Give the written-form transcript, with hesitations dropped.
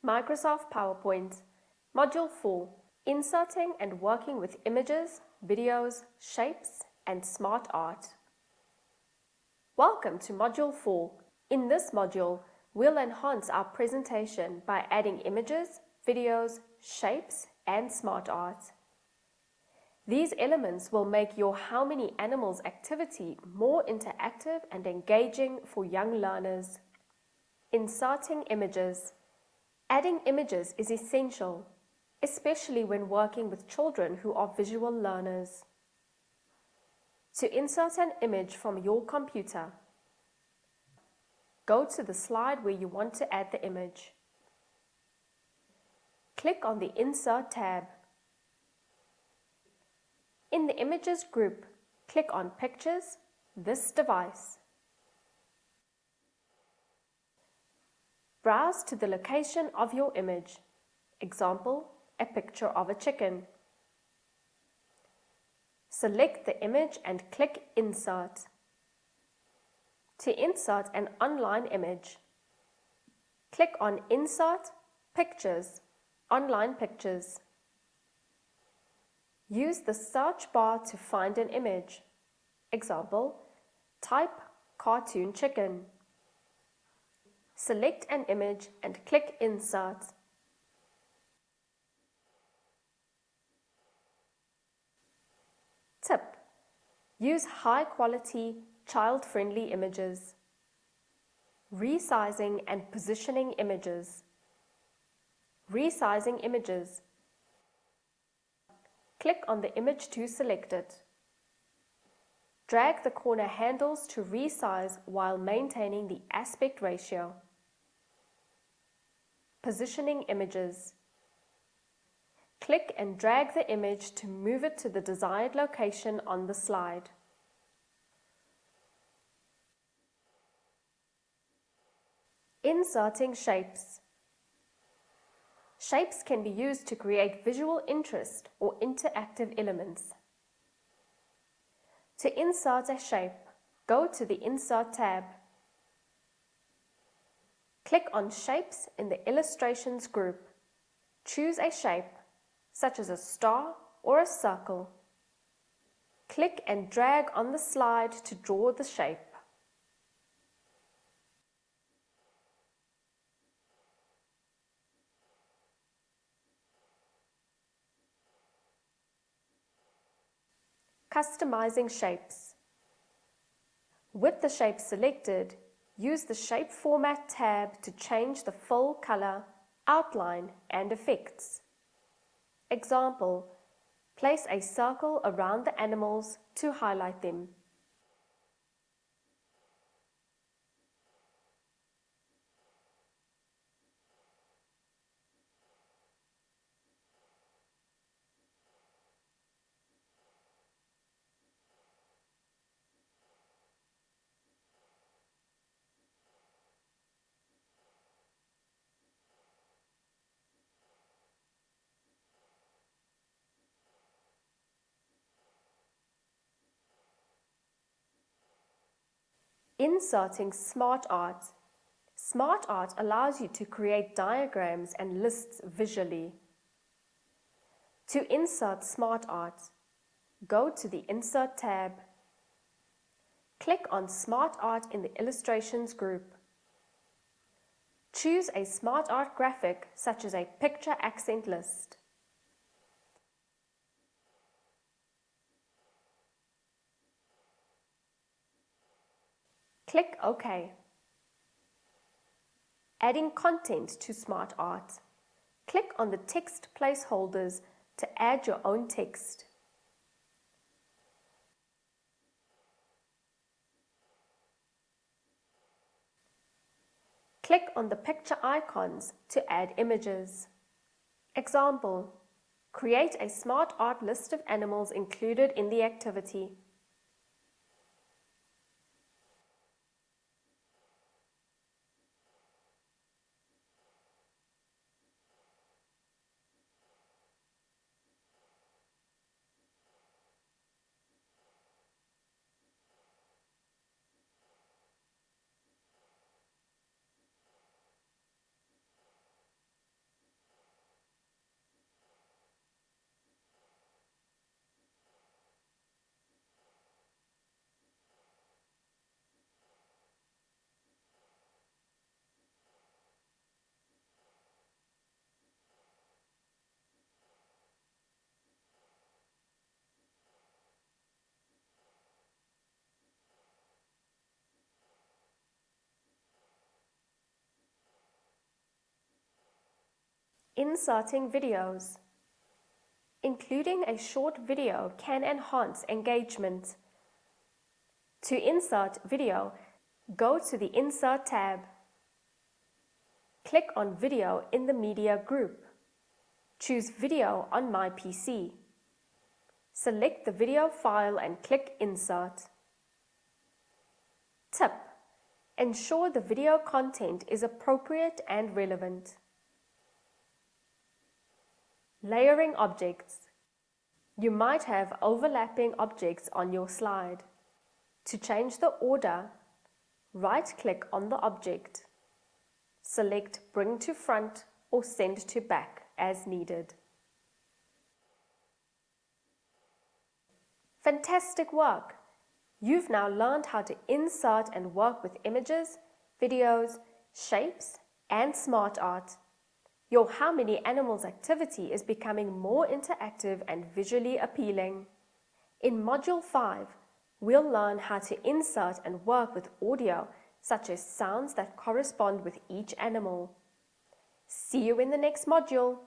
Microsoft PowerPoint, Module 4, Inserting and Working with Images, Videos, Shapes, and Smart Art. Welcome to Module 4. In this module, we'll enhance our presentation by adding images, videos, shapes, and smart art. These elements will make your How Many Animals activity more interactive and engaging for young learners. Inserting images. Adding images is essential, especially when working with children who are visual learners. To insert an image from your computer, go to the slide where you want to add the image. Click on the Insert tab. In the Images group, click on Pictures, this device. Browse to the location of your image, example, a picture of a chicken. Select the image and click Insert. To insert an online image, click on Insert, Pictures, Online Pictures. Use the search bar to find an image. Example, type cartoon chicken. Select an image and click Insert. Tip: use high-quality, child-friendly images. Resizing and positioning images. Resizing images. Click on the image to select it. Drag the corner handles to resize while maintaining the aspect ratio. Positioning images. Click and drag the image to move it to the desired location on the slide. Inserting shapes. Shapes can be used to create visual interest or interactive elements. To insert a shape, go to the Insert tab. Click on Shapes in the Illustrations group. Choose a shape, such as a star or a circle. Click and drag on the slide to draw the shape. Customizing shapes. With the shape selected, use the Shape Format tab to change the full color, outline, and effects. Example, place a circle around the animals to highlight them. Inserting smart art. Smart art allows you to create diagrams and lists visually. To insert smart art, go to the Insert tab. Click on Smart Art in the Illustrations group. Choose a smart art graphic such as a picture accent list. Click OK. Adding content to smart art. Click on the text placeholders to add your own text. Click on the picture icons to add images. Example, create a smart art list of animals included in the activity. Inserting videos. Including a short video can enhance engagement. To insert video, go to the Insert tab. Click on Video in the Media group. Choose Video on my PC. Select the video file and click Insert. Tip: ensure the video content is appropriate and relevant. Layering objects. You might have overlapping objects on your slide. To change the order, right-click on the object. Select Bring to Front or Send to Back as needed. Fantastic work! You've now learned how to insert and work with images, videos, shapes, and smart art. Your How Many Animals activity is becoming more interactive and visually appealing. In Module 5, we'll learn how to insert and work with audio, such as sounds that correspond with each animal. See you in the next module.